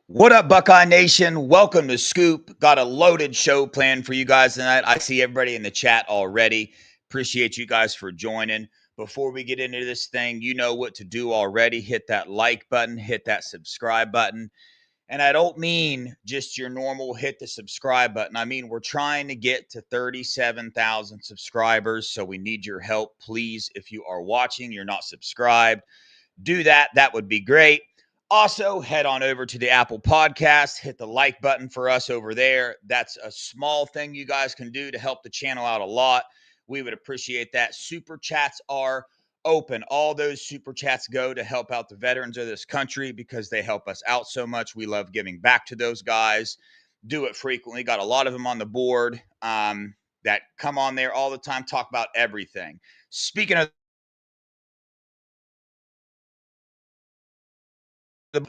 What up, Buckeye Nation? Welcome to Scoop. Got a loaded show planned for you guys tonight. I see everybody in the chat already. Appreciate you guys for joining. Before we get into this thing, you know what to do already. Hit that like button, hit that subscribe button. And I don't mean just your normal hit the subscribe button. I mean, we're trying to get to 37,000 subscribers. So we need your help. Please, if you are watching, you're not subscribed, do that. That would be great. Also, head on over to the Apple Podcast, hit the like button for us over there. That's a small thing you guys can do to help the channel out a lot. We would appreciate that. Super chats are open. All those super chats go to help out the veterans of this country because they help us out so much. We love giving back to those guys. Do it frequently. Got a lot of them on the board that come on there all the time, talk about everything. Speaking of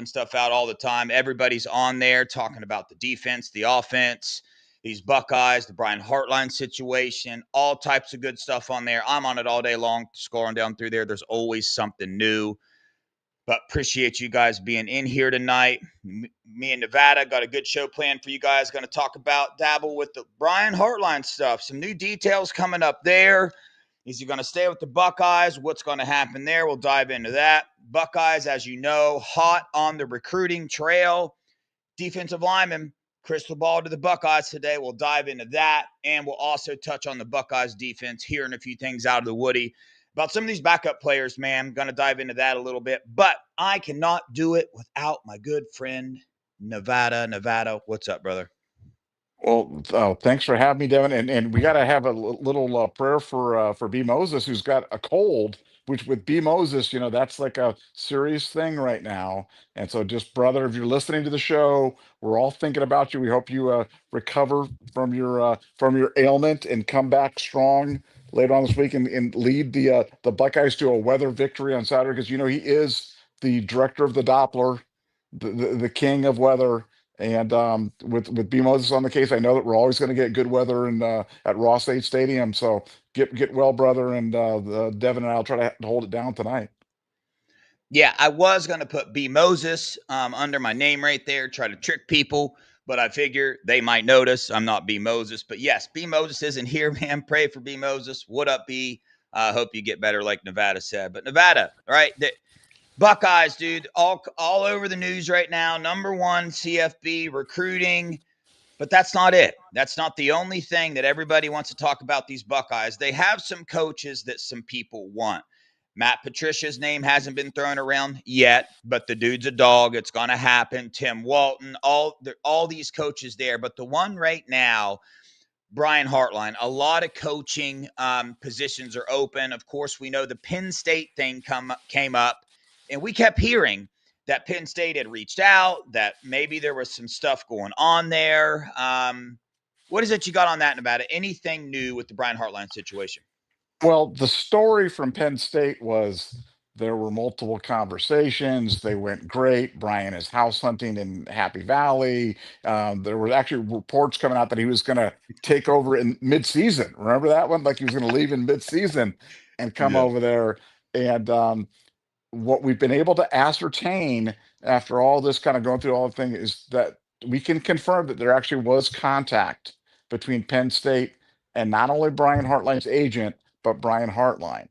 and stuff out all the time. Everybody's on there talking about the defense, the offense, these Buckeyes, the Brian Hartline situation, all types of good stuff on there. I'm on it all day long, scrolling down through there. There's always something new. But appreciate you guys being in here tonight. Me and Nevada got a good show planned for you guys. Going to talk about, dabble with the Brian Hartline stuff. Some new details coming up there. Is he going to stay with the Buckeyes? What's going to happen there? We'll dive into that. Buckeyes, as you know, hot on the recruiting trail. Defensive lineman, crystal ball to the Buckeyes today. We'll dive into that. And we'll also touch on the Buckeyes defense, hearing a few things out of the Woody about some of these backup players, man. I'm going to dive into that a little bit. But I cannot do it without my good friend, Nevada. Nevada, what's up, brother? Well, thanks for having me, Devin. And we got to have a little prayer for B Moses, who's got a cold. Which with B Moses, that's like a serious thing right now. And so, just brother, if you're listening to the show, we're all thinking about you. We hope you recover from your ailment and come back strong later on this week and lead the Buckeyes to a weather victory on Saturday, because he is the director of the Doppler, the king of weather. And with B Moses on the case, I know that we're always going to get good weather at Ross State Stadium. So get well, brother, and Devin and I'll try to hold it down tonight. Yeah, I was going to put B Moses under my name right there, try to trick people, but I figure they might notice I'm not B Moses. But yes, B Moses isn't here, man. Pray for B Moses. What up, B? I hope you get better, like Nevada said. But Nevada, right? Buckeyes, dude, all over the news right now. Number one CFB recruiting, but that's not it. That's not the only thing that everybody wants to talk about. These Buckeyes, they have some coaches that some people want. Matt Patricia's name hasn't been thrown around yet, but the dude's a dog. It's going to happen. Tim Walton, all these coaches there, but the one right now, Brian Hartline. A lot of coaching positions are open. Of course, we know the Penn State thing came up, and we kept hearing that Penn State had reached out, that maybe there was some stuff going on there. What is it you got on that, Nevada? Anything new with the Brian Hartline situation? Well, the story from Penn State was there were multiple conversations. They went great. Brian is house hunting in Happy Valley. There were actually reports coming out that he was going to take over in mid-season. Remember that one? Like he was going to leave in mid-season and come Yeah. over there. And what we've been able to ascertain after all this kind of going through all the thing is that we can confirm that there actually was contact between Penn State and not only Brian Hartline's agent, but Brian Hartline.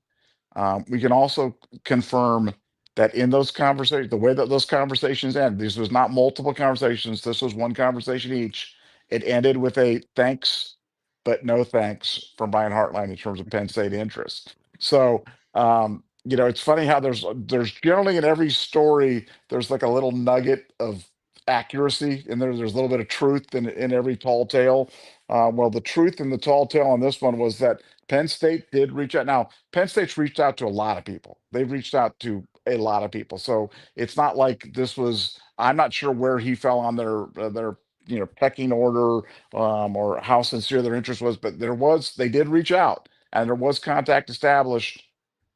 We can also confirm that in those conversations, the way that those conversations end, this was not multiple conversations, this was one conversation each. It ended with a thanks, but no thanks from Brian Hartline in terms of Penn State interest. So, it's funny how there's generally in every story, there's like a little nugget of accuracy, and there's a little bit of truth in every tall tale. Well, the truth in the tall tale on this one was that Penn State did reach out. Now, Penn State's reached out to a lot of people. They've reached out to a lot of people. So it's not like this was, I'm not sure where he fell on their pecking order, or how sincere their interest was, but they did reach out and there was contact established.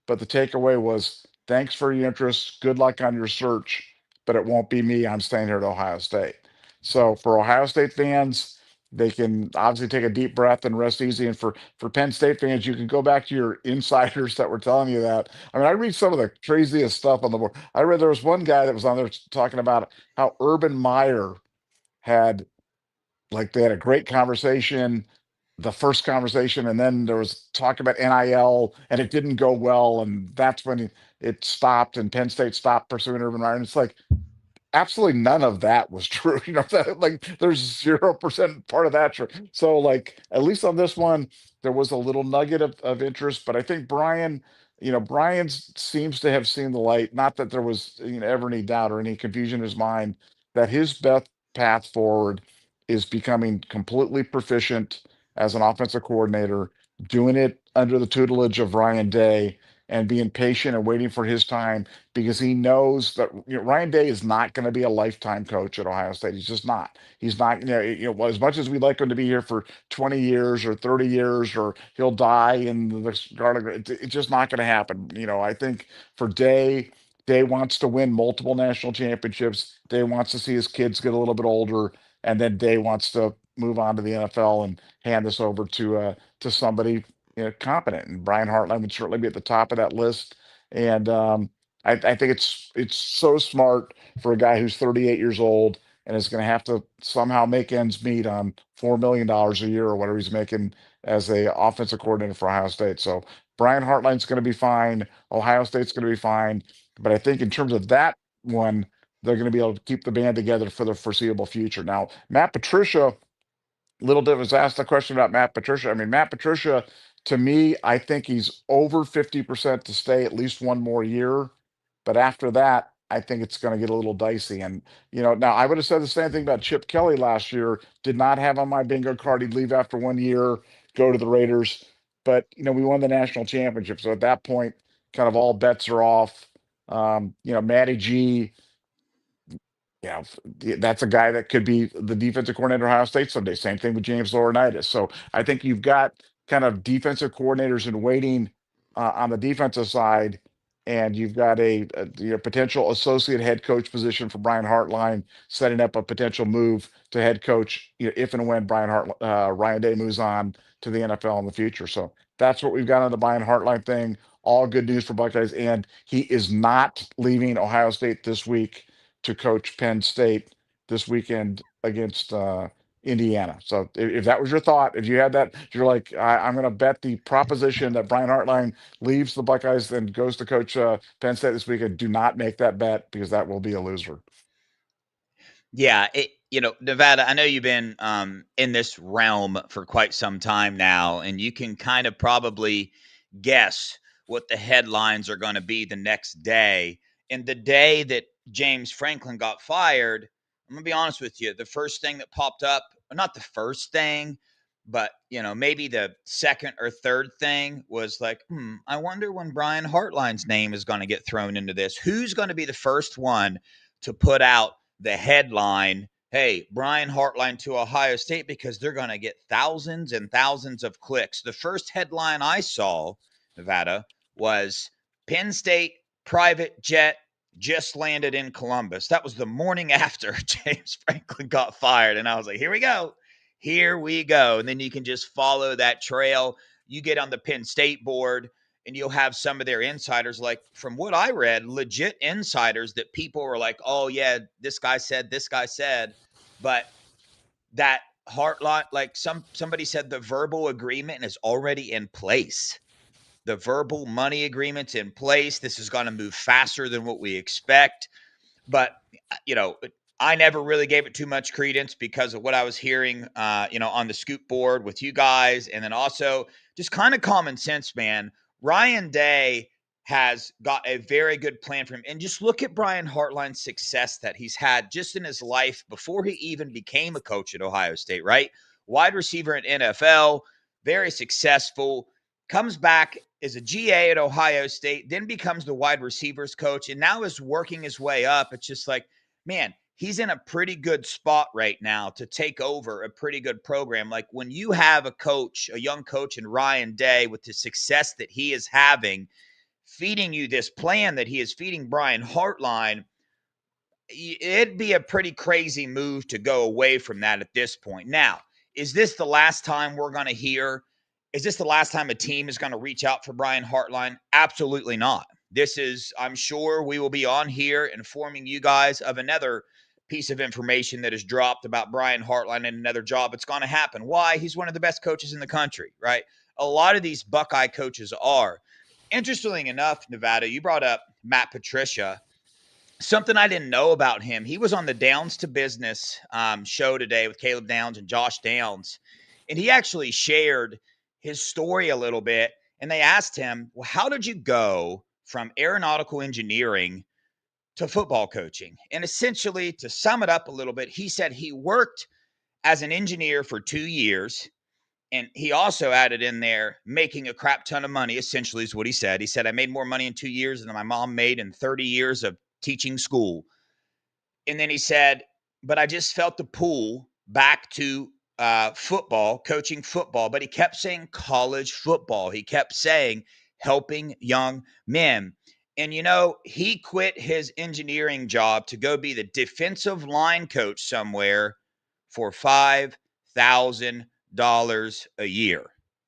But the takeaway was, thanks for your interest. Good luck on your search, but it won't be me. I'm staying here at Ohio State. So for Ohio State fans, they can obviously take a deep breath and rest easy. And for Penn State fans, you can go back to your insiders that were telling you that. I mean, I read some of the craziest stuff on the board. I read there was one guy that was on there talking about how Urban Meyer had, like, they had a great conversation, the first conversation, and then there was talk about NIL, and it didn't go well, and that's when it stopped, and Penn State stopped pursuing Urban Meyer. And it's like, absolutely none of that was true. That, like, there's 0% part of that true. So, like, at least on this one, there was a little nugget of interest. But I think Brian, Brian seems to have seen the light. Not that there was, ever any doubt or any confusion in his mind that his best path forward is becoming completely proficient as an offensive coordinator, doing it under the tutelage of Ryan Day, and being patient and waiting for his time, because he knows that, Ryan Day is not going to be a lifetime coach at Ohio State. He's just not. He's not. Well, as much as we'd like him to be here for 20 years or 30 years, or he'll die in the garlic, it's just not going to happen. I think for Day, Day wants to win multiple national championships. Day wants to see his kids get a little bit older, and then Day wants to move on to the NFL and hand this over to somebody, competent. And Brian Hartline would certainly be at the top of that list. And I think it's so smart for a guy who's 38 years old and is going to have to somehow make ends meet on $4 million a year or whatever he's making as a offensive coordinator for Ohio State. So Brian Hartline's going to be fine. Ohio State's going to be fine. But I think in terms of that one, they're going to be able to keep the band together for the foreseeable future. Now, Matt Patricia, Little Div was asked a question about Matt Patricia. I mean, Matt Patricia, to me, I think he's over 50% to stay at least one more year. But after that, I think it's going to get a little dicey. And, now I would have said the same thing about Chip Kelly last year. Did not have on my bingo card. He'd leave after one year, go to the Raiders. But, we won the national championship. So at that point, kind of all bets are off. Matty G, that's a guy that could be the defensive coordinator of Ohio State someday. Same thing with James Laurinaitis. So I think you've got kind of defensive coordinators in waiting on the defensive side, and you've got a potential associate head coach position for Brian Hartline, setting up a potential move to head coach, if and when Ryan Day moves on to the NFL in the future. So that's what we've got on the Brian Hartline thing. All good news for Buckeyes, and he is not leaving Ohio State this week to coach Penn State this weekend against Indiana. So if that was your thought, if you had that, you're like, I'm going to bet the proposition that Brian Hartline leaves the Buckeyes and goes to coach Penn State this weekend. Do not make that bet, because that will be a loser. Yeah, Nevada, I know you've been in this realm for quite some time now, and you can kind of probably guess what the headlines are going to be the next day. And the day that James Franklin got fired, I'm going to be honest with you, the first thing that popped up, not the first thing, but maybe the second or third thing was like, I wonder when Brian Hartline's name is going to get thrown into this. Who's going to be the first one to put out the headline, hey, Brian Hartline to Ohio State, because they're going to get thousands and thousands of clicks. The first headline I saw, Nevada, was Penn State private jet just landed in Columbus. That was the morning after James Franklin got fired. And I was like, here we go. Here we go. And then you can just follow that trail. You get on the Penn State board, and you'll have some of their insiders, like, from what I read, legit insiders that people were like, oh yeah, this guy said, but that Hartline, like, somebody said the verbal agreement is already in place. The verbal money agreement's in place. This is going to move faster than what we expect. But, I never really gave it too much credence because of what I was hearing, on the Scoop board with you guys. And then also just kind of common sense, man. Ryan Day has got a very good plan for him. And just look at Brian Hartline's success that he's had just in his life before he even became a coach at Ohio State, right? Wide receiver in NFL, very successful, comes back as a GA at Ohio State, then becomes the wide receivers coach, and now is working his way up. It's just like, man, he's in a pretty good spot right now to take over a pretty good program. Like, when you have a young coach in Ryan Day with the success that he is having, feeding you this plan that he is feeding Brian Hartline, it'd be a pretty crazy move to go away from that at this point. Now, Is this the last time we're going to hear? Is this the last time a team is going to reach out for Brian Hartline? Absolutely not. This is, I'm sure we will be on here informing you guys of another piece of information that is dropped about Brian Hartline and another job. It's going to happen. Why? He's one of the best coaches in the country, right? A lot of these Buckeye coaches are. Interestingly enough, Nevada, you brought up Matt Patricia. Something I didn't know about him. He was on the Downs to Business show today with Caleb Downs and Josh Downs, and he actually shared his story a little bit. And they asked him, "Well, how did you go from aeronautical engineering to football coaching?" And essentially, to sum it up a little bit, he said he worked as an engineer for 2 years. And he also added in there making a crap ton of money, essentially, is what he said. He said, "I made more money in 2 years than my mom made in 30 years of teaching school." And then he said, "But I just felt the pull back to football, coaching football." But he kept saying college football. He kept saying helping young men. And, he quit his engineering job to go be the defensive line coach somewhere for $5,000 a year.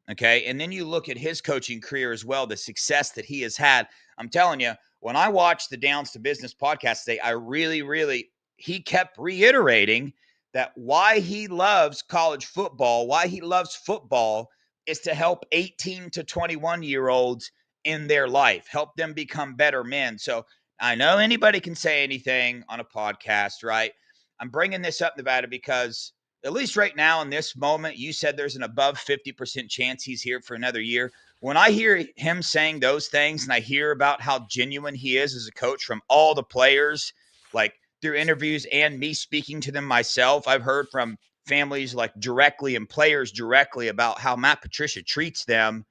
Okay. And then you look at his coaching career as well, the success that he has had. I'm telling you, when I watched the Downs to Business podcast today, I really, he kept reiterating that why he loves college football, why he loves football is to help 18 to 21-year-olds in their life, help them become better men. So I know anybody can say anything on a podcast, right? I'm bringing this up, Nevada, because at least right now in this moment, you said there's an above 50% chance he's here for another year. When I hear him saying those things and I hear about how genuine he is as a coach from all the players, like through interviews and me speaking to them myself, I've heard from families like directly and players directly about how Matt Patricia treats them.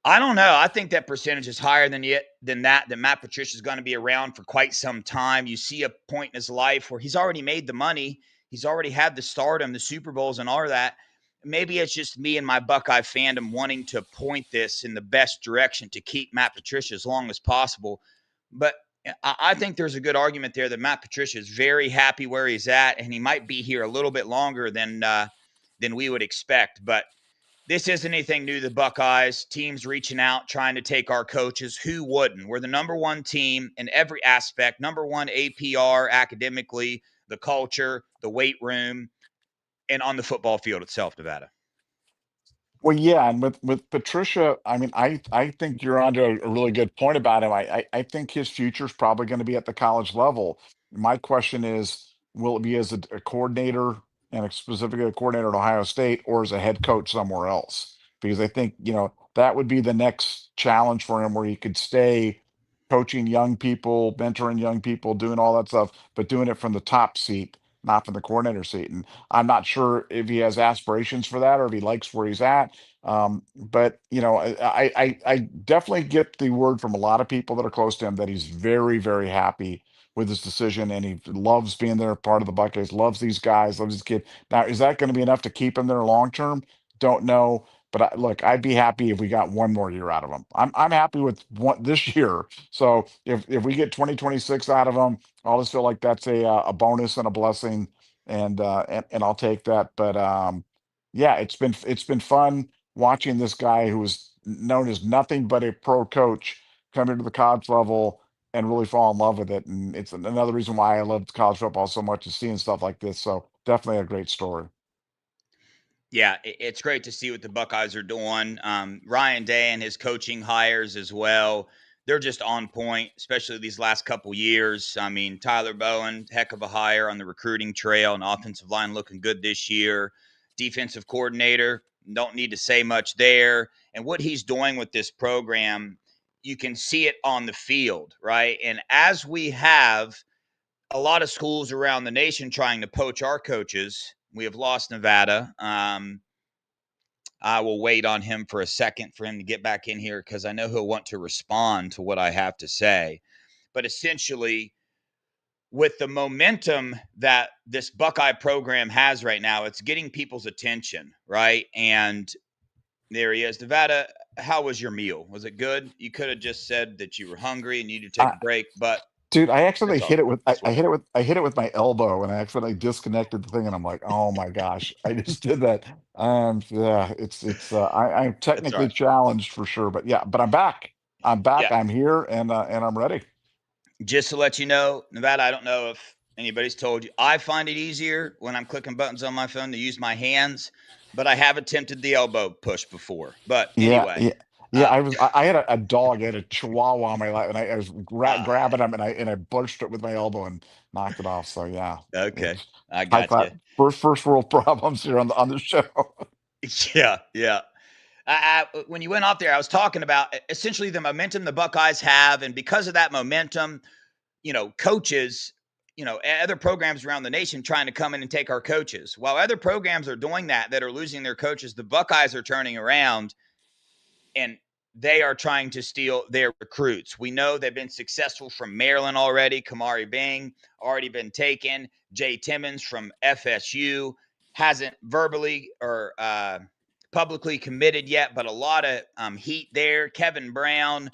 I don't know. I think that percentage is higher than Matt Patricia is going to be around for quite some time. You see a point in his life where he's already made the money, he's already had the stardom, the Super Bowls, and all of that. Maybe it's just me and my Buckeye fandom wanting to point this in the best direction to keep Matt Patricia as long as possible. But I think there's a good argument there that Matt Patricia is very happy where he's at, and he might be here a little bit longer than we would expect. But this isn't anything new to the Buckeyes. Teams reaching out, trying to take our coaches. Who wouldn't? We're the number one team in every aspect. Number one APR academically, the culture, the weight room, and on the football field itself, Nevada. Well, yeah, and with Patricia, I mean, I think you're onto a really good point about him. I think his future is probably going to be at the college level. My question is, will it be as a coordinator and specifically a coordinator at Ohio State or as a head coach somewhere else? Because I think, that would be the next challenge for him where he could stay coaching young people, mentoring young people, doing all that stuff, but doing it from the top seat, not from the coordinator seat. And I'm not sure if he has aspirations for that or if he likes where he's at. But I definitely get the word from a lot of people that are close to him that he's very, very happy with his decision and he loves being there, part of the Buckeyes, loves these guys, loves his kid. Now, is that going to be enough to keep him there long term? Don't know. But look, I'd be happy if we got one more year out of him. I'm happy with one this year. So if we get 2026 out of him, I'll just feel like that's a bonus and a blessing, and I'll take that. But yeah, it's been fun watching this guy who was known as nothing but a pro coach come into the college level and really fall in love with it. And it's another reason why I love college football so much is seeing stuff like this. So definitely a great story. Yeah, it's great to see what the Buckeyes are doing. Ryan Day and his coaching hires as well. They're just on point, especially these last couple years. I mean, Tyler Bowen, heck of a hire on the recruiting trail, and offensive line looking good this year. Defensive coordinator, don't need to say much there. And what he's doing with this program, you can see it on the field, right? And as we have a lot of schools around the nation trying to poach our coaches, we have lost Nevada. I will wait on him for a second for him to get back in here because I know he'll want to respond to what I have to say. But essentially, with the momentum that this Buckeye program has right now, it's getting people's attention, right? And there he is. Nevada, how was your meal? Was it good? You could have just said that you were hungry and you need to take I, a break, but Dude, I accidentally That's all. I Swear. hit it with my elbow and I accidentally disconnected the thing and I'm like, oh my gosh, I just did that. Yeah, I'm That's all technically right. challenged for sure, but yeah, but I'm back. I'm back. Yeah. I'm here and I'm ready. Just to let you know, Nevada, I don't know if anybody's told you, I find it easier when I'm clicking buttons on my phone to use my hands, but I have attempted the elbow push before. But Yeah, anyway, yeah, yeah. uh, I had a dog, I had a Chihuahua on my lap, and I was uh, grabbing him, and I pushed it with my elbow and knocked it off. So yeah, okay, it's I high got class. you. First world problems here on the show. Yeah, yeah. When you went off there, I was talking about essentially the momentum the Buckeyes have, and because of that momentum, coaches, other programs around the nation trying to come in and take our coaches. While other programs are doing that are losing their coaches, the Buckeyes are turning around and they are trying to steal their recruits. We know they've been successful from Maryland already. Kamari Bing already been taken. Jay Timmons from FSU hasn't verbally or publicly committed yet, but a lot of heat there. Kevin Brown,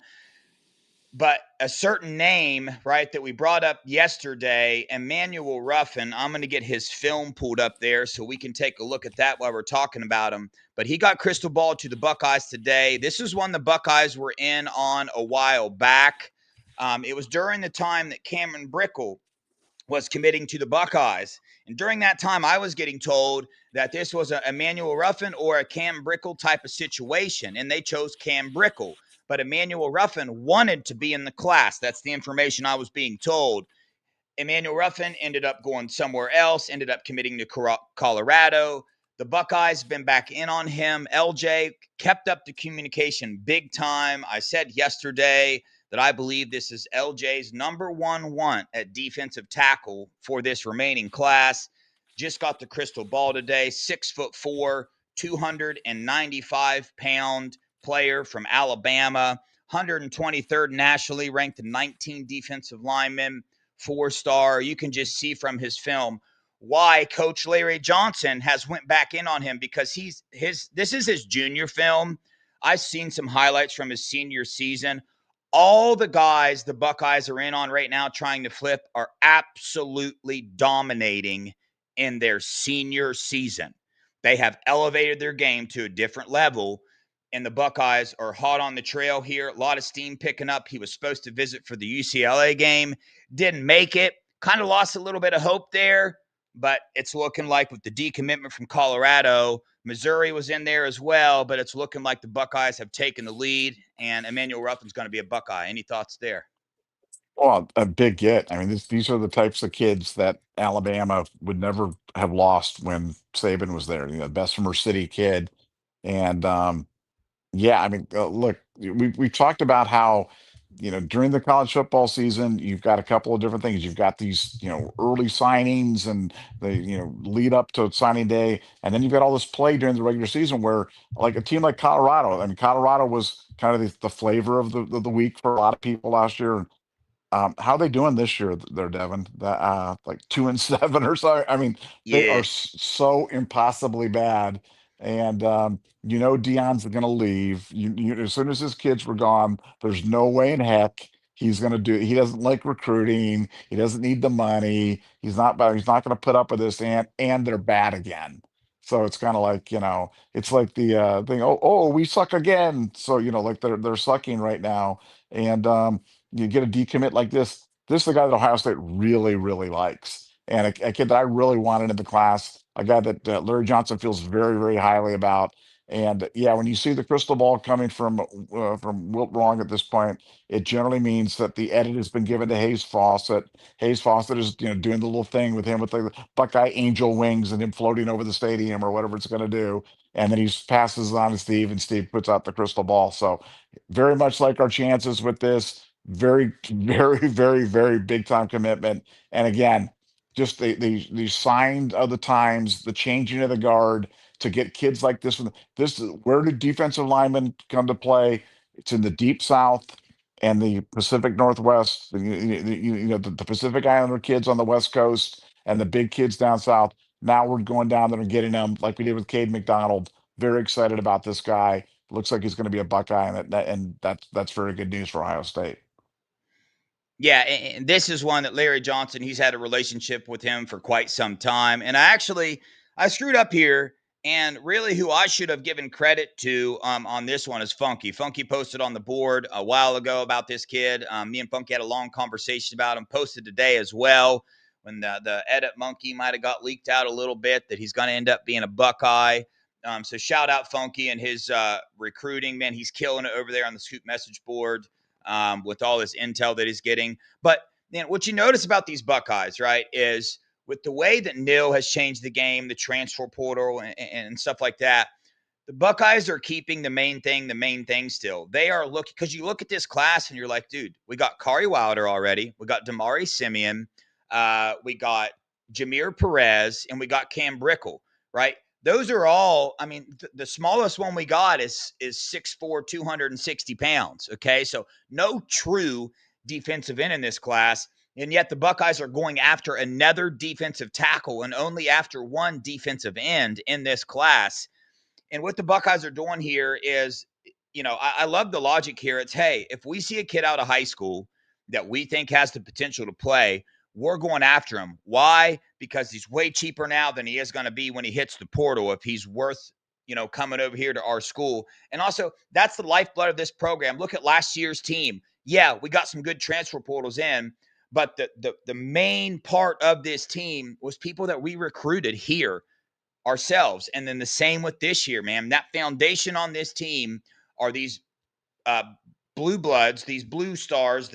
but a certain name, right, that we brought up yesterday, Emmanuel Ruffin. I'm going to get his film pulled up there so we can take a look at that while we're talking about him. But he got crystal ball to the Buckeyes today. This is one the Buckeyes were in on a while back. It was during the time that Cameron Brickell was committing to the Buckeyes. And during that time, I was getting told that this was a Emmanuel Ruffin or a Cam Brickell type of situation, and they chose Cam Brickell. But Emmanuel Ruffin wanted to be in the class. That's the information I was being told. Emmanuel Ruffin ended up going somewhere else, ended up committing to Colorado. The Buckeyes been back in on him. LJ kept up the communication big time. I said yesterday that I believe this is LJ's number one want at defensive tackle for this remaining class. Just got the crystal ball today. 6'4", 295-pound player from Alabama, 123rd nationally, ranked 19 defensive linemen, 4-star. You can just see from his film why Coach Larry Johnson has went back in on him, because this is his junior film. I've seen some highlights from his senior season. All the guys the Buckeyes are in on right now trying to flip are absolutely dominating in their senior season. They have elevated their game to a different level, and the Buckeyes are hot on the trail here. A lot of steam picking up. He was supposed to visit for the UCLA game, didn't make it. Kind of lost a little bit of hope there, but it's looking like with the decommitment from Colorado, Missouri was in there as well, but it's looking like the Buckeyes have taken the lead, and Emmanuel Ruffin's going to be a Buckeye. Any thoughts there? Well, a big get. I mean, these are the types of kids that Alabama would never have lost when Saban was there. You know, Bessemer City kid, and yeah, I mean, look, we talked about how, during the college football season, you've got a couple of different things. You've got these, early signings and the, lead up to signing day, and then you've got all this play during the regular season where, like a team like Colorado. I mean, Colorado was kind of the flavor of the week for a lot of people last year. How are they doing this year there, Devin? Like 2-7 or so. I mean, they are Yeah, so impossibly bad. And Dion's gonna leave. As soon as his kids were gone, there's no way in heck he doesn't like recruiting, he doesn't need the money, he's not gonna put up with this, and they're bad again. So it's kind of like, it's like the thing, oh, we suck again. So, like they're sucking right now. And you get a decommit like this. This is the guy that Ohio State really, really likes, and a kid that I really wanted in the class, a guy that Larry Johnson feels very, very highly about. And yeah, when you see the crystal ball coming from Wilt Wrong at this point, it generally means that the edit has been given to Hayes Fawcett. Hayes Fawcett is doing the little thing with him with the Buckeye angel wings and him floating over the stadium or whatever it's going to do, and then he passes it on to Steve, and Steve puts out the crystal ball. So very much like our chances with this. Very, very, very, very big time commitment. And again, just the signs of the times, the changing of the guard to get kids like this one. This is where do defensive linemen come to play? It's in the deep South and the Pacific Northwest. The Pacific Islander kids on the West Coast and the big kids down south. Now we're going down there and getting them like we did with Cade McDonald. Very excited about this guy. Looks like he's going to be a Buckeye, and that's very good news for Ohio State. Yeah, and this is one that Larry Johnson, he's had a relationship with him for quite some time. And I screwed up here. And really, who I should have given credit to on this one is Funky. Funky posted on the board a while ago about this kid. Me and Funky had a long conversation about him. Posted today as well when the edit monkey might have got leaked out a little bit that he's going to end up being a Buckeye. So shout out Funky and his recruiting. Man, he's killing it over there on the Scoop message board with all this intel that he's getting. But what you notice about these Buckeyes, right, is with the way that Neil has changed the game, the transfer portal, and stuff like that, the Buckeyes are keeping the main thing still. They are looking, because you look at this class and you're like, dude, we got Kari Wilder already. We got Damari Simeon. We got Jameer Perez, and we got Cam Brickle, right? Those are all, I mean, the smallest one we got is 6'4", 260 pounds. Okay. So no true defensive end in this class. And yet the Buckeyes are going after another defensive tackle and only after one defensive end in this class. And what the Buckeyes are doing here is, I love the logic here. It's, hey, if we see a kid out of high school that we think has the potential to play, we're going after him. Why? Because he's way cheaper now than he is going to be when he hits the portal if he's worth, coming over here to our school. And also, that's the lifeblood of this program. Look at last year's team. Yeah, we got some good transfer portals in, but the main part of this team was people that we recruited here ourselves. And then the same with this year, man. That foundation on this team are these uh, blue bloods, these blue stars.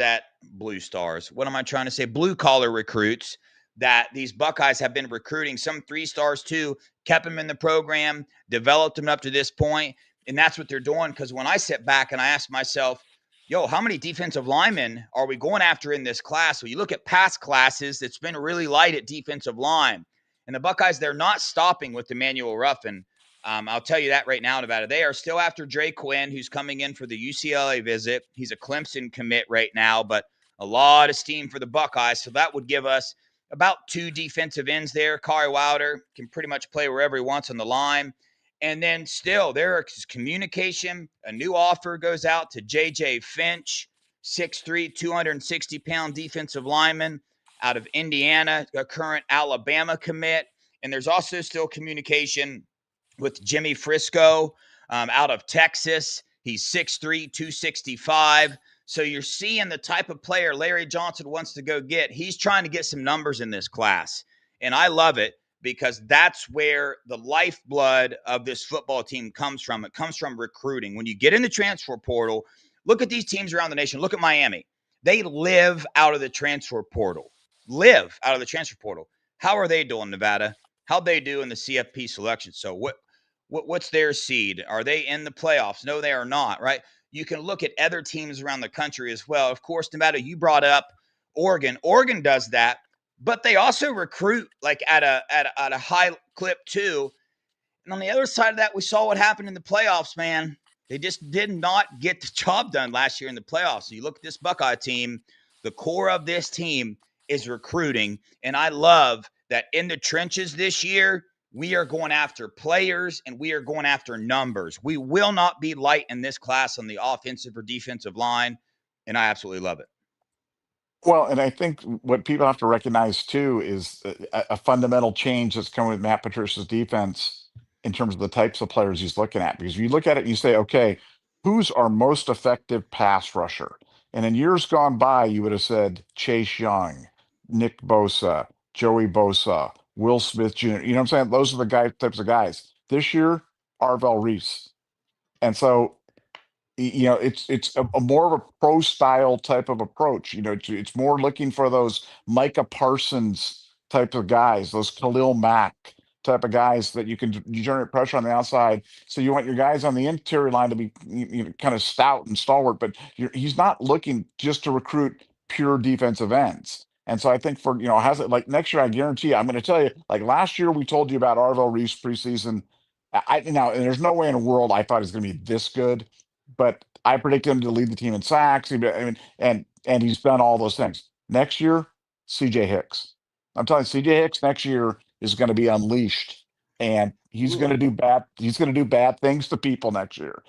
What am I trying to say? Blue collar recruits that these Buckeyes have been recruiting. Some 3 stars too, kept them in the program, developed them up to this point, and that's what they're doing. Because when I sit back and I ask myself, yo, how many defensive linemen are we going after in this class? Well, you look at past classes, it's been really light at defensive line. And the Buckeyes, they're not stopping with Emmanuel Ruffin. I'll tell you that right now, Nevada. They are still after Dre Quinn, who's coming in for the UCLA visit. He's a Clemson commit right now, but a lot of steam for the Buckeyes. So that would give us about 2 defensive ends there. Kari Wilder can pretty much play wherever he wants on the line. And then still, there is communication. A new offer goes out to J.J. Finch, 6'3", 260-pound defensive lineman out of Indiana, a current Alabama commit. And there's also still communication with Jimmy Frisco out of Texas. He's 6'3", 265. So you're seeing the type of player Larry Johnson wants to go get. He's trying to get some numbers in this class. And I love it because that's where the lifeblood of this football team comes from. It comes from recruiting. When you get in the transfer portal, look at these teams around the nation. Look at Miami. They live out of the transfer portal. How are they doing, Nevada? How'd they do in the CFP selection? So what's their seed? Are they in the playoffs? No, they are not, right? You can look at other teams around the country as well. Of course, Nevada, you brought up Oregon. Oregon does that, but they also recruit like at a high clip too. And on the other side of that, we saw what happened in the playoffs, man. They just did not get the job done last year in the playoffs. So you look at this Buckeye team, the core of this team is recruiting. And I love that in the trenches this year, we are going after players and we are going after numbers. We will not be light in this class on the offensive or defensive line. And I absolutely love it. Well, and I think what people have to recognize too is a fundamental change that's coming with Matt Patricia's defense in terms of the types of players he's looking at. Because if you look at it and you say, okay, who's our most effective pass rusher? And in years gone by, you would have said Chase Young, Nick Bosa, Joey Bosa, Will Smith Jr. You know what I'm saying? Those are the types of guys. This year, Arvell Reese. And so it's a more of a pro style type of approach. It's more looking for those Micah Parsons type of guys, those Khalil Mack type of guys that you generate pressure on the outside. So you want your guys on the interior line to be kind of stout and stalwart, but he's not looking just to recruit pure defensive ends. And so I think has it like next year, I guarantee you, I'm going to tell you, like last year, we told you about Arvell Reese preseason. And there's no way in the world I thought he was going to be this good, but I predict him to lead the team in sacks. I mean, and he's done all those things. Next year, CJ Hicks. I'm telling you, CJ Hicks next year is going to be unleashed. And he's Ooh, going to do bad. He's going to do bad things to people next year.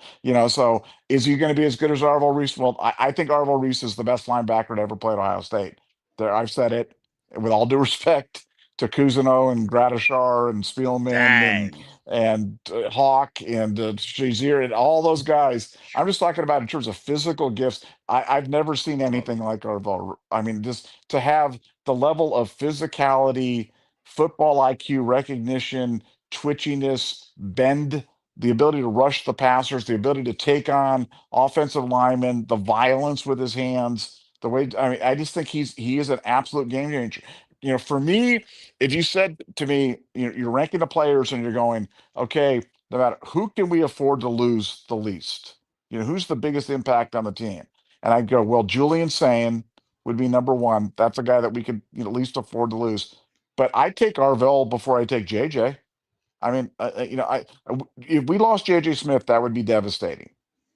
So is he going to be as good as Arvell Reese? Well, I think Arvell Reese is the best linebacker to ever play at Ohio State. There, I've said it with all due respect to Cousineau and Gradishar and Spielman dang. and Hawk and Shazier and all those guys. I'm just talking about in terms of physical gifts. I've never seen anything like Arvell. I mean, just to have the level of physicality, football IQ, recognition, twitchiness, bend, the ability to rush the passers, the ability to take on offensive linemen, the violence with his hands, the way I mean, I just think he is an absolute game changer. For me, if you said to me, you're ranking the players and you're going, okay, no matter who can we afford to lose the least? Who's the biggest impact on the team? And I'd go, well, Julian Sane would be number one. That's a guy that we could at least afford to lose. But I'd take Arvell before I take JJ. I mean, if we lost JJ Smith, that would be devastating.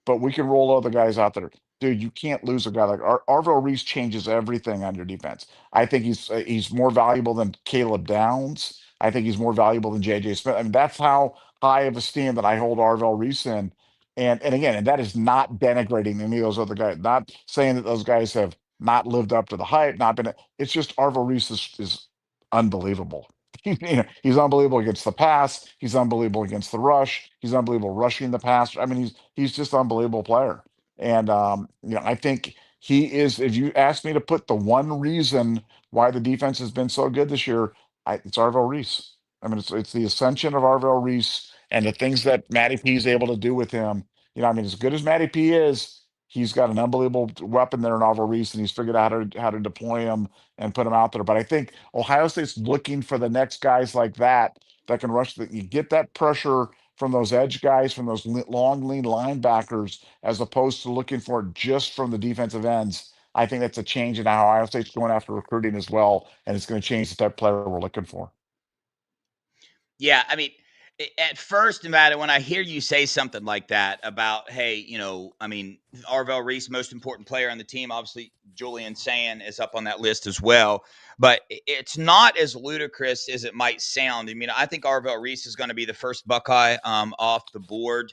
But we can roll other guys out there. Dude, you can't lose a guy like Arvell Reese changes everything on your defense. I think he's more valuable than Caleb Downs. I think he's more valuable than JJ Smith. I mean, that's how high of esteem that I hold Arvell Reese in. And again, and that is not denigrating any of those other guys. Not saying that those guys have not lived up to the hype, not been. It's just Arvell Reese is unbelievable. He's unbelievable against the pass. He's unbelievable against the rush. He's unbelievable rushing the pass. I mean, he's just an unbelievable player. And I think he is. If you ask me to put the one reason why the defense has been so good this year, it's Arvell Reese. I mean, it's the ascension of Arvell Reese and the things that Matty P is able to do with him. I mean, as good as Matty P is, he's got an unbelievable weapon there in Arvell Reese, and he's figured out how to deploy him and put him out there. But I think Ohio State's looking for the next guys like that can rush. You get that pressure from those edge guys, from those long, lean linebackers, as opposed to looking for it just from the defensive ends. I think that's a change in how Ohio State's going after recruiting as well, and it's going to change the type of player we're looking for. Yeah, I mean, at first, Nevada, when I hear you say something like that about, hey, I mean, Arvell Reese, most important player on the team, obviously Julian Sand is up on that list as well, but it's not as ludicrous as it might sound. I mean, I think Arvell Reese is going to be the first Buckeye off the board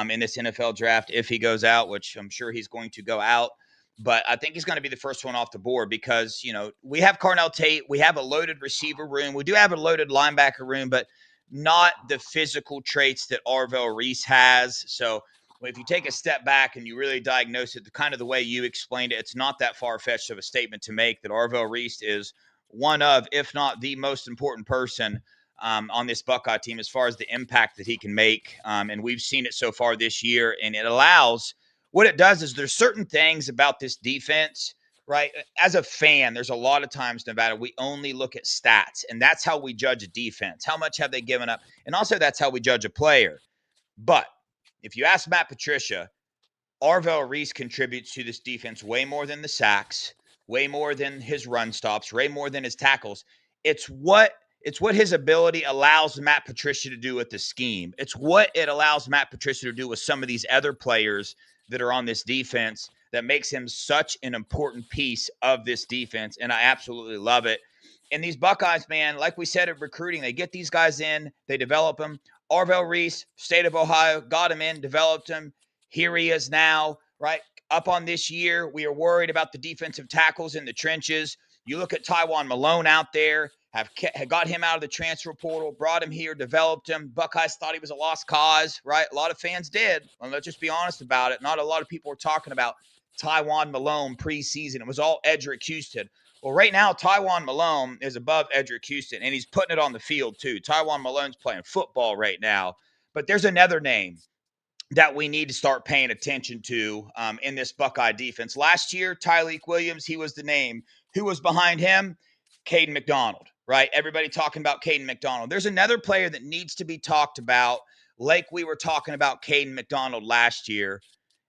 in this NFL draft if he goes out, which I'm sure he's going to go out. But I think he's going to be the first one off the board because, we have Carnell Tate. We have a loaded receiver room. We do have a loaded linebacker room, but not the physical traits that Arvell Reese has. So if you take a step back and you really diagnose it, the kind of the way you explained it, it's not that far-fetched of a statement to make that Arvell Reese is one of, if not the most important person on this Buckeye team as far as the impact that he can make. And we've seen it so far this year, and it allows what it does is there's certain things about this defense, right? As a fan, there's a lot of times, Nevada, we only look at stats, and that's how we judge a defense. How much have they given up? And also, that's how we judge a player. But if you ask Matt Patricia, Arvell Reese contributes to this defense way more than the sacks, way more than his run stops, way more than his tackles. It's what his ability allows Matt Patricia to do with the scheme. It's what it allows Matt Patricia to do with some of these other players that are on this defense that makes him such an important piece of this defense. And I absolutely love it. And these Buckeyes, man, like we said at recruiting, they get these guys in, they develop them. Arvell Reese, state of Ohio, got him in, developed him. Here he is now, right? Up on this year, we are worried about the defensive tackles in the trenches. You look at Tywone Malone out there, have got him out of the transfer portal, brought him here, developed him. Buckeyes thought he was a lost cause, right? A lot of fans did. Well, let's just be honest about it. Not a lot of people were talking about Tywone Malone preseason. It was all Edric Houston. Well, right now, Tywone Malone is above Edric Houston, and he's putting it on the field, too. Tywone Malone's playing football right now. But there's another name that we need to start paying attention to in this Buckeye defense. Last year, Tyleik Williams, he was the name. Who was behind him? Caden McDonald, right? Everybody talking about Caden McDonald. There's another player that needs to be talked about, like we were talking about Caden McDonald last year.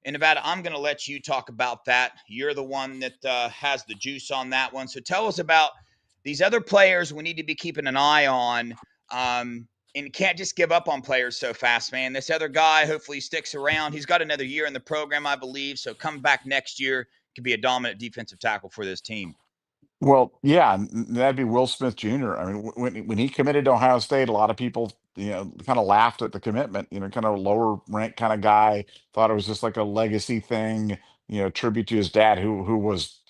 And Nevada, I'm going to let you talk about that. You're the one that has the juice on that one. So tell us about these other players we need to be keeping an eye on. And can't just give up on players so fast, man. This other guy, hopefully, sticks around. He's got another year in the program, I believe. So come back next year, could be a dominant defensive tackle for this team. Well, yeah, that'd be Will Smith Jr. I mean, when he committed to Ohio State, a lot of people kind of laughed at the commitment, kind of lower rank kind of guy, thought it was just like a legacy thing, tribute to his dad, who was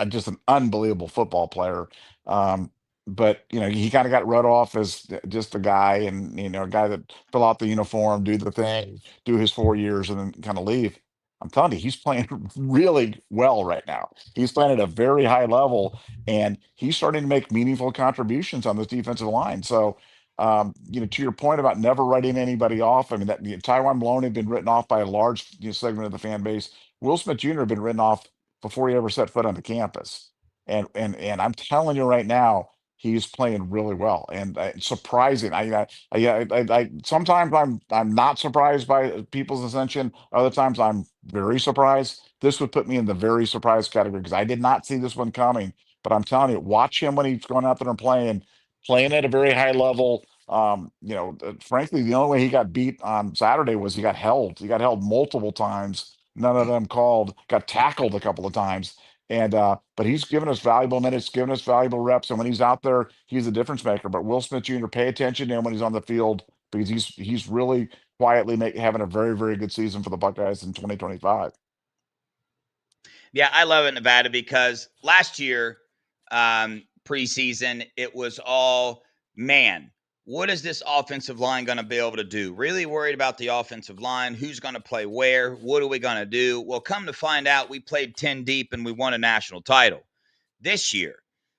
just an unbelievable football player. Um, but he kind of got wrote off as just a guy, and a guy that fill out the uniform, do the thing, do his 4 years, and then kind of leave. I'm telling you, he's playing really well right now. He's playing at a very high level, and he's starting to make meaningful contributions on this defensive line. So, to your point about never writing anybody off, I mean, that Taiwan Malone had been written off by a large segment of the fan base. Will Smith Jr. had been written off before he ever set foot on the campus. And I'm telling you right now, he's playing really well and surprising. Sometimes I'm not surprised by people's ascension. Other times I'm very surprised. This would put me in the very surprised category because I did not see this one coming. But I'm telling you, watch him when he's going out there and playing at a very high level. Frankly, the only way he got beat on Saturday was he got held. He got held multiple times. None of them called. Got tackled a couple of times. And but he's given us valuable minutes, given us valuable reps, and when he's out there, he's a difference maker. But Will Smith Jr., pay attention to him when he's on the field because he's really quietly having a very, very good season for the Buckeyes in 2025. Yeah, I love it, Nevada, because last year, preseason, it was all, man, what is this offensive line going to be able to do? Really worried about the offensive line. Who's going to play where? What are we going to do? Well, come to find out, we played 10 deep and we won a national title. This year,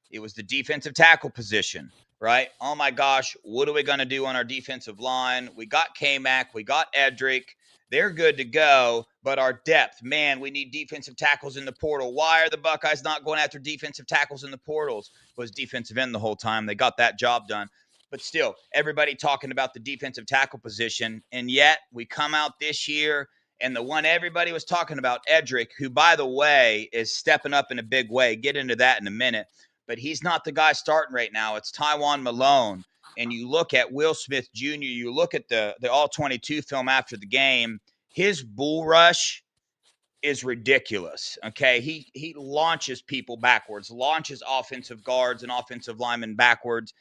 it was the defensive tackle position, right? Oh my gosh, what are we going to do on our defensive line? We got K-Mac, we got Edric. They're good to go, but our depth, man, we need defensive tackles in the portal. Why are the Buckeyes not going after defensive tackles in the portals? Was defensive end the whole time. They got that job done. But still, everybody talking about the defensive tackle position. And yet we come out this year and the one everybody was talking about, Edric, who, by the way, is stepping up in a big way. Get into that in a minute. But he's not the guy starting right now. It's Taiwan Malone. And you look at Will Smith Jr., you look at the All-22 film after the game, his bull rush is ridiculous. Okay. He launches people backwards, launches offensive guards and offensive linemen backwards.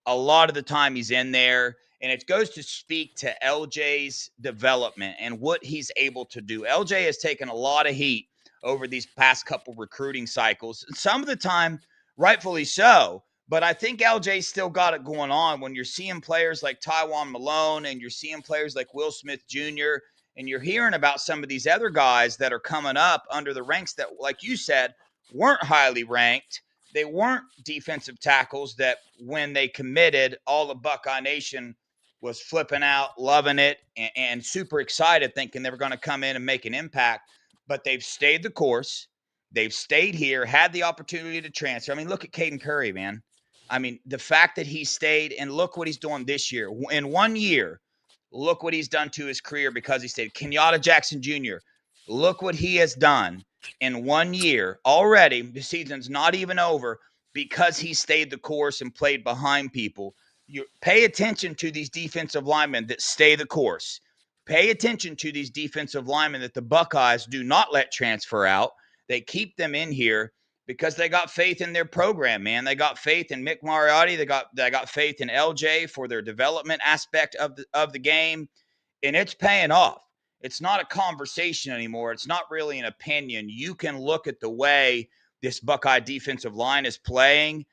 A lot of the time he's in there. And it goes to speak to LJ's development and what he's able to do. LJ has taken a lot of heat over these past couple recruiting cycles. Some of the time, rightfully so. But I think LJ still got it going on when you're seeing players like Taiwan Malone and you're seeing players like Will Smith Jr. And you're hearing about some of these other guys that are coming up under the ranks that, like you said, weren't highly ranked. They weren't defensive tackles that when they committed, all of Buckeye Nation was flipping out, loving it, and super excited, thinking they were going to come in and make an impact. But they've stayed the course. They've stayed here, had the opportunity to transfer. I mean, look at Caden Curry, man. I mean, the fact that he stayed and look what he's doing this year. In 1 year, look what he's done to his career because he stayed. Kenyatta Jackson Jr., look what he has done in 1 year already. The season's not even over because he stayed the course and played behind people. You pay attention to these defensive linemen that stay the course. Pay attention to these defensive linemen that the Buckeyes do not let transfer out. They keep them in here because they got faith in their program, man. They got faith in Mick Mariotti. They got faith in LJ for their development aspect of the game, and it's paying off. It's not a conversation anymore. It's not really an opinion. You can look at the way this Buckeye defensive line is playing,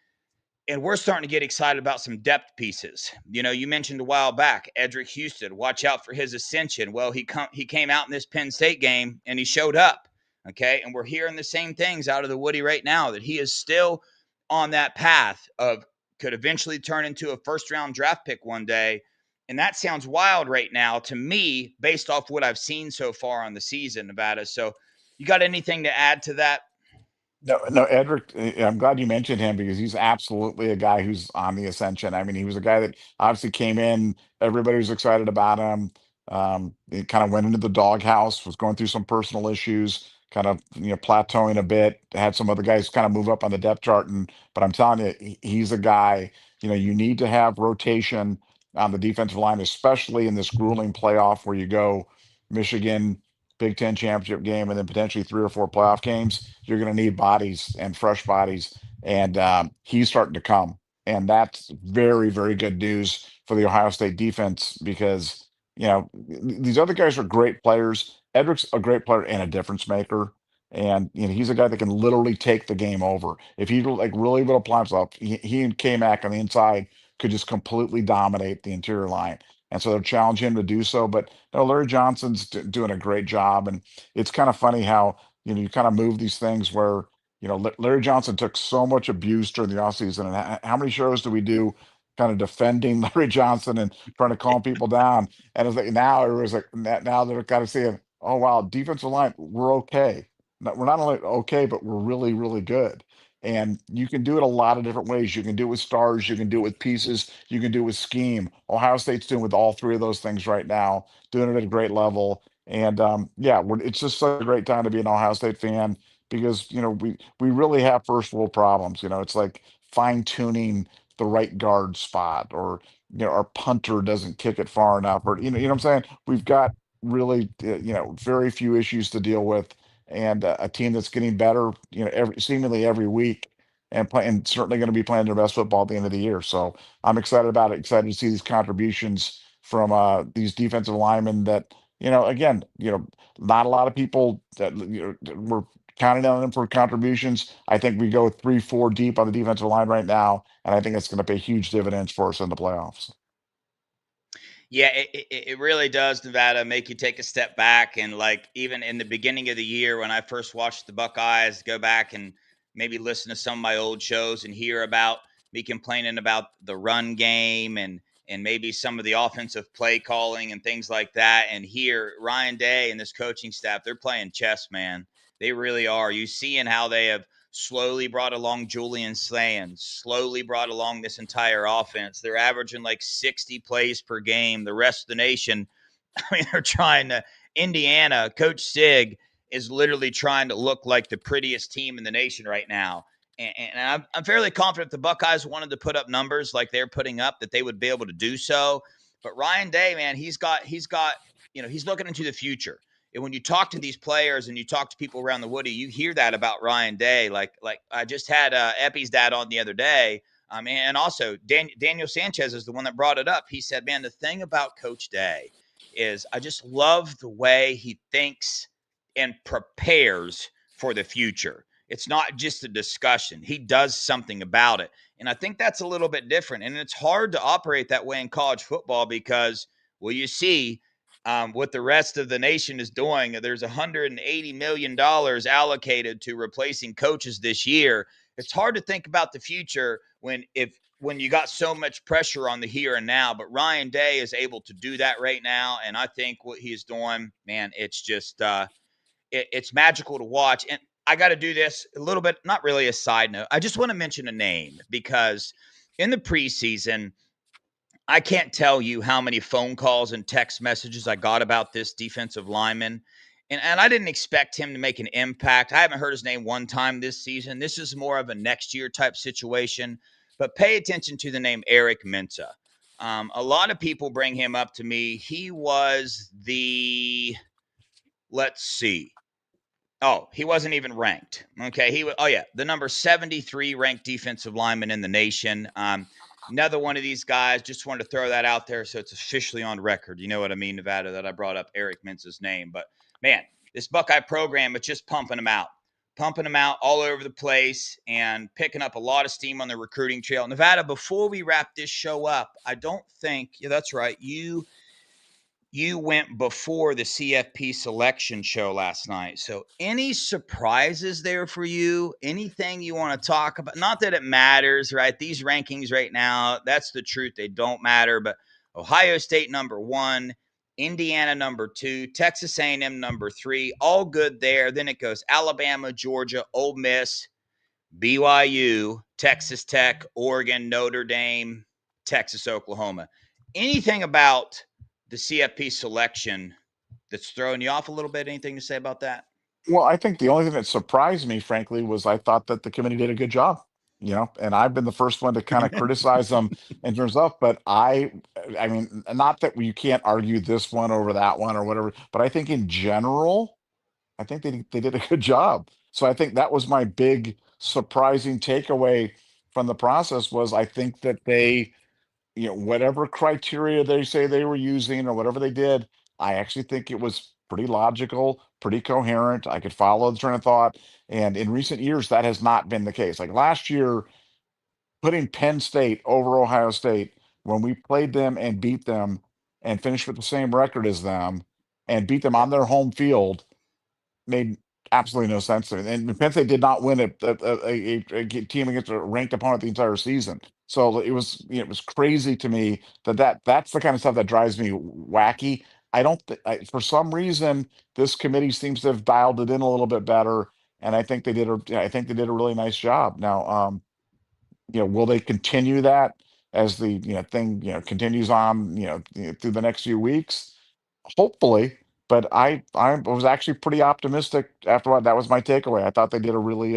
and we're starting to get excited about some depth pieces. You mentioned a while back, Edric Houston. Watch out for his ascension. Well, he came out in this Penn State game, and he showed up. Okay, and we're hearing the same things out of the Woody right now, that he is still on that path of could eventually turn into a first-round draft pick one day. And that sounds wild right now to me, based off what I've seen so far on the season, Nevada. So you got anything to add to that? No, no, Edric, I'm glad you mentioned him because he's absolutely a guy who's on the ascension. I mean, he was a guy that obviously came in, everybody was excited about him. He kind of went into the doghouse, was going through some personal issues, kind of, plateauing a bit, had some other guys kind of move up on the depth chart. But I'm telling you, he's a guy, you need to have rotation on the defensive line, especially in this grueling playoff where you go Michigan, Big Ten championship game, and then potentially 3 or 4 playoff games. You're going to need bodies and fresh bodies, and he's starting to come. And that's very, very good news for the Ohio State defense because, these other guys are great players. Edric's a great player and a difference maker. And he's a guy that can literally take the game over. If he like really would apply himself, he and K-Mac on the inside could just completely dominate the interior line. And so they're challenging him to do so. But no, Larry Johnson's doing a great job. And it's kind of funny how, you kind of move these things where, Larry Johnson took so much abuse during the offseason. And how many shows do we do kind of defending Larry Johnson and trying to calm people down? And it's like now it was like now they're kind of saying, oh, wow, defensive line, we're okay. We're not only okay, but we're really, really good. And you can do it a lot of different ways. You can do it with stars, you can do it with pieces, you can do it with scheme. Ohio State's doing with all three of those things right now, doing it at a great level. And yeah, it's just such a great time to be an Ohio State fan because we really have first world problems. It's like fine tuning the right guard spot, or our punter doesn't kick it far enough, or what I'm saying. We've got really very few issues to deal with, and a team that's getting better seemingly every week, and certainly going to be playing their best football at the end of the year. So I'm excited about it. Excited to see these contributions from these defensive linemen that again not a lot of people that were counting on them for contributions. I think we go 3, 4 deep on the defensive line right now, and I think it's going to pay huge dividends for us in the playoffs. Yeah, it really does, Nevada, make you take a step back. And like even in the beginning of the year when I first watched the Buckeyes, go back and maybe listen to some of my old shows and hear about me complaining about the run game and maybe some of the offensive play calling and things like that. And here, Ryan Day and this coaching staff, they're playing chess, man. They really are. You seeing how they have slowly brought along Julian Slayton, slowly brought along this entire offense. They're averaging like 60 plays per game. The rest of the nation, I mean, they're trying to. Indiana, Coach Sig is literally trying to look like the prettiest team in the nation right now. And I'm fairly confident the Buckeyes wanted to put up numbers like they're putting up, that they would be able to do so. But Ryan Day, man, he's got, he's looking into the future. And when you talk to these players and you talk to people around the Woody, you hear that about Ryan Day. Like I just had Epi's dad on the other day. And also Daniel Sanchez is the one that brought it up. He said, man, the thing about Coach Day is I just love the way he thinks and prepares for the future. It's not just a discussion. He does something about it. And I think that's a little bit different. And it's hard to operate that way in college football because, well, you see, what the rest of the nation is doing. There's $180 million allocated to replacing coaches this year. It's hard to think about the future when you got so much pressure on the here and now. But Ryan Day is able to do that right now, and I think what he's doing, man, it's just it's magical to watch. And I got to do this a little bit, not really a side note. I just want to mention a name because in the preseason, I can't tell you how many phone calls and text messages I got about this defensive lineman. And I didn't expect him to make an impact. I haven't heard his name one time this season. This is more of a next year type situation. But pay attention to the name Eric Mensah. A lot of people bring him up to me. He was let's see. Oh, he wasn't even ranked. Okay. Oh, yeah. The number 73 ranked defensive lineman in the nation. Another one of these guys, just wanted to throw that out there so it's officially on record. You know what I mean, Nevada, that I brought up Eric Mensah's name. But man, this Buckeye program is just pumping them out all over the place and picking up a lot of steam on the recruiting trail. Nevada, before we wrap this show up, I don't think, yeah, that's right. You went before the CFP selection show last night. So, any surprises there for you? Anything you want to talk about? Not that it matters, right? These rankings right now, that's the truth. They don't matter. But Ohio State #1, Indiana #2, Texas A&M #3, all good there. Then it goes Alabama, Georgia, Ole Miss, BYU, Texas Tech, Oregon, Notre Dame, Texas, Oklahoma. Anything about the CFP selection that's throwing you off a little bit? Anything to say about that? Well, I think the only thing that surprised me, frankly, was I thought that the committee did a good job, and I've been the first one to kind of criticize them in terms of, but I mean, not that you can't argue this one over that one or whatever, but I think in general, I think they did a good job. So I think that was my big surprising takeaway from the process was I think that they, whatever criteria they say they were using or whatever they did, I actually think it was pretty logical, pretty coherent. I could follow the train of thought. And in recent years, that has not been the case. Like last year, putting Penn State over Ohio State when we played them and beat them and finished with the same record as them and beat them on their home field made absolutely no sense to me. And Penn State did not win a team against a ranked opponent the entire season. So it was crazy to me that's the kind of stuff that drives me wacky. I don't for some reason this committee seems to have dialed it in a little bit better, and I think they did a really nice job. Now, will they continue that as the thing continues on through the next few weeks? Hopefully, but I was actually pretty optimistic after what that was my takeaway. I thought they did a really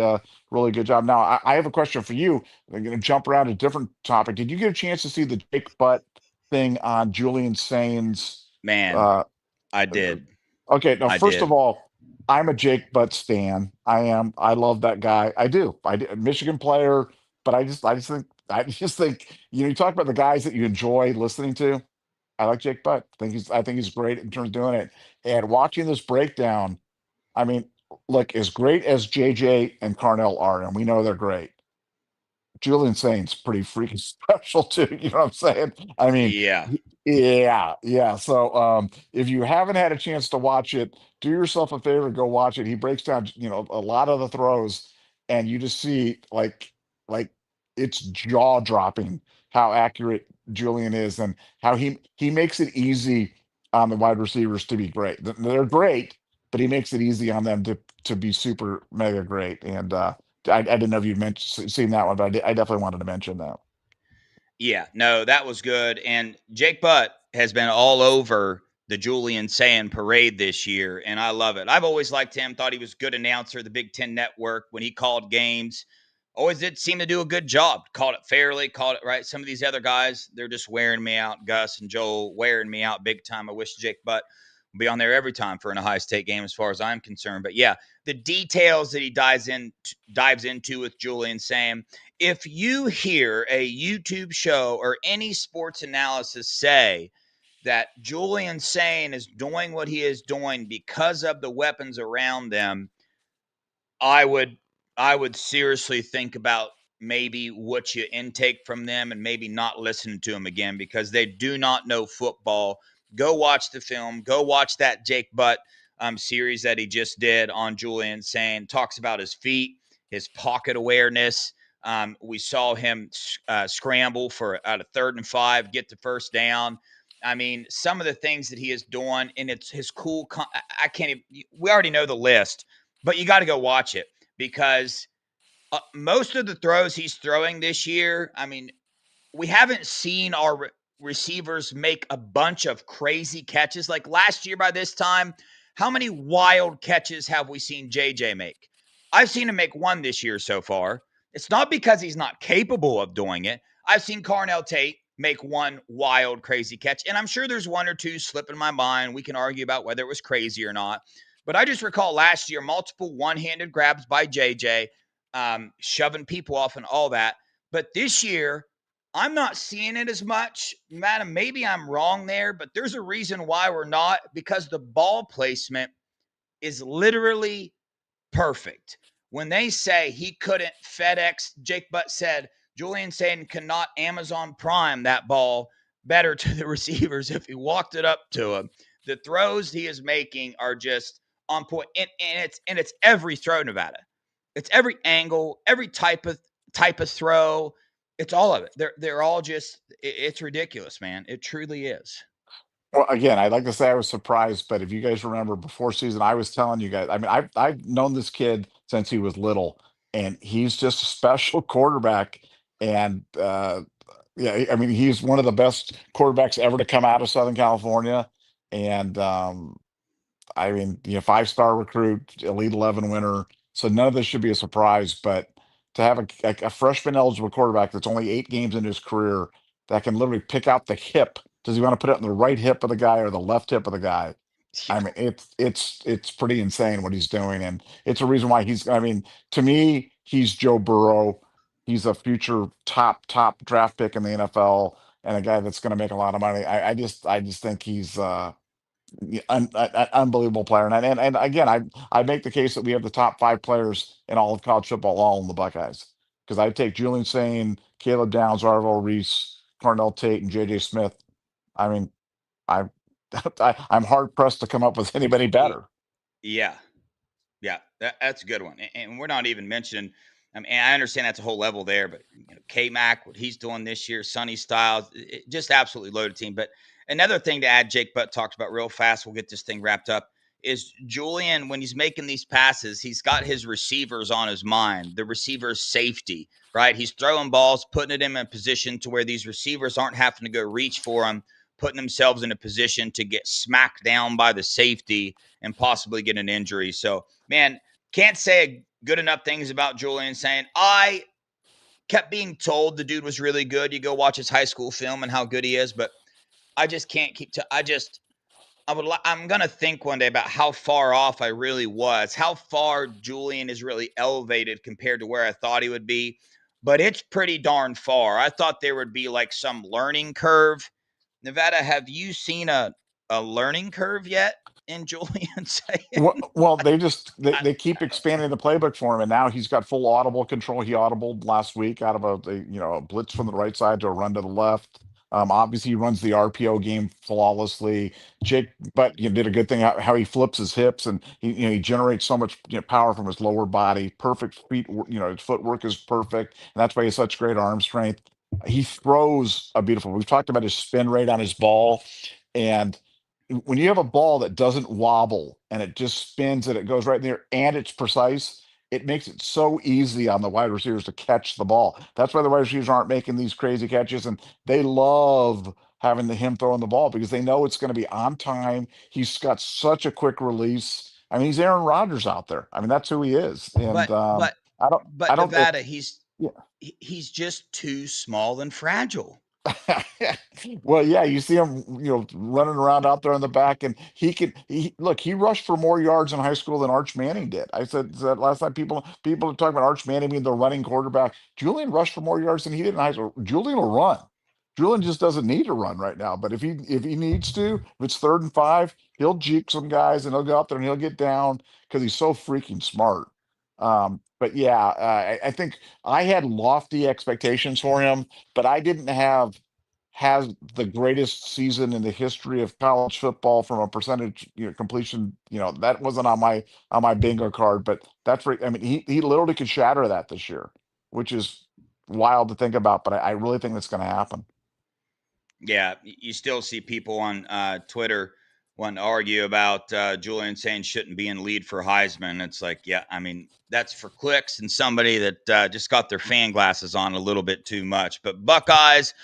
good job. Now I have a question for you. I'm going to jump around to a different topic. Did you get a chance to see the Jake Butt thing on Julian Sainz? Man, Uh, I did. okay, now I first of did. all, I'm a Jake Butt stan. I am. I love that guy. I do. Michigan player, but I just think you talk about the guys that you enjoy listening to. I like Jake Butt. I think he's great in terms of doing it. And watching this breakdown, I mean, look, as great as JJ and Carnell are, and we know they're great, Julian Saint's pretty freaking special too. You know what I'm saying? I mean, Yeah. yeah, yeah. So if you haven't had a chance to watch it, do yourself a favor, go watch it. He breaks down, a lot of the throws, and you just see like it's jaw dropping how accurate Julian is and how he makes it easy on the wide receivers to be great. They're great, but he makes it easy on them to be super mega great. And I didn't know if you'd mentioned seen that one, but I definitely wanted to mention that. Yeah, no, that was good. And Jake Butt has been all over the Julian Sand parade this year, and I love it. I've always liked him, thought he was a good announcer, the Big Ten Network, when he called games. Always did seem to do a good job. Called it fairly, called it right. Some of these other guys, they're just wearing me out. Gus and Joel wearing me out big time. I wish Jake Butt would be on there every time for an Ohio State game, as far as I'm concerned. But yeah, the details that he dives into with Julian Sam, if you hear a YouTube show or any sports analysis say that Julian Sane is doing what he is doing because of the weapons around them, I would I would seriously think about maybe what you intake from them and maybe not listening to them again because they do not know football. Go watch the film. Go watch that Jake Butt series that he just did on Julian Sane. Talks about his feet, his pocket awareness. We saw him scramble for out of 3rd and 5, get the first down. I mean, some of the things that he is doing, and it's his cool. I can't even. We already know the list, but you got to go watch it because most of the throws he's throwing this year, I mean, we haven't seen our receivers make a bunch of crazy catches. Like last year by this time, how many wild catches have we seen JJ make? I've seen him make one this year so far. It's not because he's not capable of doing it. I've seen Carnell Tate make one wild, crazy catch, and I'm sure there's one or two slip in my mind. We can argue about whether it was crazy or not. But I just recall last year multiple one-handed grabs by JJ, shoving people off and all that. But this year, I'm not seeing it as much. Madam, maybe I'm wrong there, but there's a reason why we're not because the ball placement is literally perfect. When they say he couldn't FedEx, Jake Butt said Julian Satan cannot Amazon Prime that ball better to the receivers if he walked it up to him. The throws he is making are just on point, and it's every throw, Nevada. It's every angle, every type of throw. It's all of it. They're all just. It's ridiculous, man. It truly is. Well, again, I'd like to say I was surprised, but if you guys remember before season, I was telling you guys, I mean, I've known this kid since he was little, and he's just a special quarterback. And yeah, I mean, he's one of the best quarterbacks ever to come out of Southern California. And I mean, 5-star recruit, Elite 11 winner. So none of this should be a surprise. But to have a freshman eligible quarterback that's only 8 games into his career that can literally pick out the hip. Does he want to put it on the right hip of the guy or the left hip of the guy? I Yeah. mean, it's pretty insane what he's doing, and it's a reason why he's. I mean, to me, he's Joe Burrow he's a future top draft pick in the NFL and a guy that's going to make a lot of money. I just think he's an unbelievable player. And again, I make the case that we have the top 5 players in all of college football, all in the Buckeyes, because I take Julian Sain, Caleb Downs, Arvell Reese, Cornell Tate, and JJ Smith. I mean, I, I'm hard pressed to come up with anybody better. Yeah. Yeah, that's a good one. And we're not even mentioning, I mean, I understand that's a whole level there, but K-Mac, what he's doing this year, Sonny Styles, just absolutely loaded team. But another thing to add, Jake Butt talked about real fast, we'll get this thing wrapped up, is Julian, when he's making these passes, he's got his receivers on his mind, the receiver's safety, right? He's throwing balls, putting it in a position to where these receivers aren't having to go reach for him, putting themselves in a position to get smacked down by the safety and possibly get an injury. So, man, can't say good enough things about Julian Sain. I kept being told the dude was really good. You go watch his high school film and how good he is, but I just can't keep to. I'm gonna think one day about how far off I really was, how far Julian is really elevated compared to where I thought he would be. But it's pretty darn far. I thought there would be like some learning curve. Nevada, have you seen a learning curve yet in Julian Sain? Well, they keep expanding the playbook for him, and now he's got full audible control. He audibled last week out of a blitz from the right side to a run to the left. Obviously, he runs the RPO game flawlessly. Jake, but did a good thing how he flips his hips and he generates so much power from his lower body. Perfect feet, his footwork is perfect, and that's why he has such great arm strength. He throws a beautiful. We've talked about his spin rate on his ball, and when you have a ball that doesn't wobble and it just spins and it goes right in there and it's precise, it makes it so easy on the wide receivers to catch the ball. That's why the wide receivers aren't making these crazy catches, and they love having him throwing the ball because they know it's going to be on time. He's got such a quick release. I mean, he's Aaron Rodgers out there. I mean, that's who he is. And But but I but don't. Nevada, Yeah. he's just too small and fragile. Well, yeah, you see him, running around out there in the back, and he rushed for more yards in high school than Arch Manning did. I said that last time. People are talking about Arch Manning being the running quarterback. Julian rushed for more yards than he did in high school. Julian will run. Julian just doesn't need to run right now. But if he needs to, if it's 3rd and 5, he'll juke some guys and he'll go out there and he'll get down because he's so freaking smart. But yeah, I think I had lofty expectations for him, but I didn't have has the greatest season in the history of college football from a percentage, completion. That wasn't on my bingo card, but that's right. I mean, he literally could shatter that this year, which is wild to think about. But I really think that's going to happen. Yeah, you still see people on Twitter wanting to argue about Julian saying shouldn't be in lead for Heisman. It's like, yeah, I mean, that's for clicks and somebody that just got their fan glasses on a little bit too much. But Buckeyes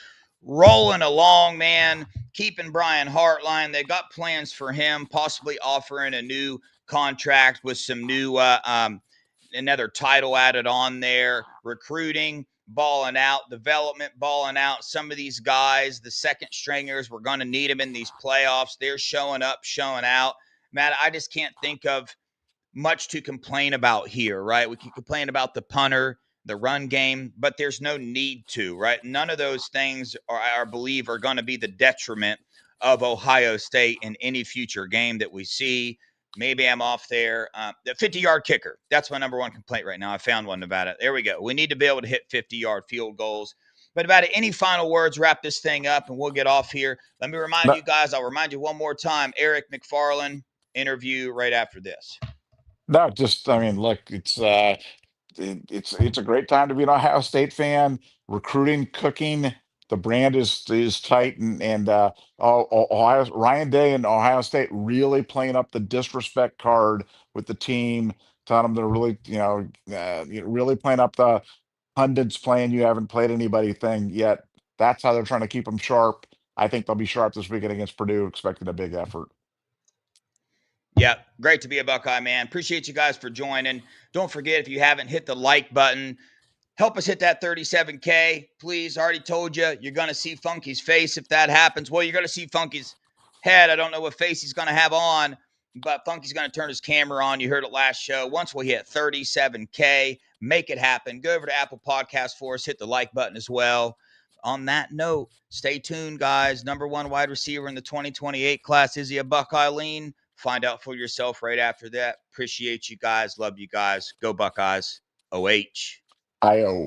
rolling along, man, keeping Brian Hartline. They got plans for him, possibly offering a new contract with some new another title added on there, recruiting, balling out, development, balling out. Some of these guys, the second stringers, we're going to need them in these playoffs. They're showing up, showing out. Matt, I just can't think of much to complain about here, right? We can complain about the punter, the run game, but there's no need to, right? None of those things I believe, are going to be the detriment of Ohio State in any future game that we see. Maybe I'm off there. The 50-yard kicker. That's my number one complaint right now. I found one about it. There we go. We need to be able to hit 50-yard field goals. But about it, any final words, wrap this thing up, and we'll get off here. Let me remind No, you guys, I'll remind you one more time, Eric McFarland interview right after this. no, just I mean, look, it's a great time to be an Ohio State fan. Recruiting, cooking, the brand is tight, and Ohio Ryan Day and Ohio State really playing up the disrespect card with the team, telling them they're really really playing up the pundits playing you haven't played anybody thing yet. That's how they're trying to keep them sharp. I think they'll be sharp this weekend against Purdue, expecting a big effort. Yeah, great to be a Buckeye, man. Appreciate you guys for joining. Don't forget, if you haven't hit the like button, help us hit that 37K. Please, I already told you, you're going to see Funky's face if that happens. Well, you're going to see Funky's head. I don't know what face he's going to have on, but Funky's going to turn his camera on. You heard it last show. Once we hit 37K, Make it happen. Go over to Apple Podcasts for us. Hit the like button as well. On that note, stay tuned, guys. Number 1 wide receiver in the 2028 class. Is he a Buckeye lean? Find out for yourself right after that. Appreciate you guys. Love you guys. Go Buckeyes. OH. IO.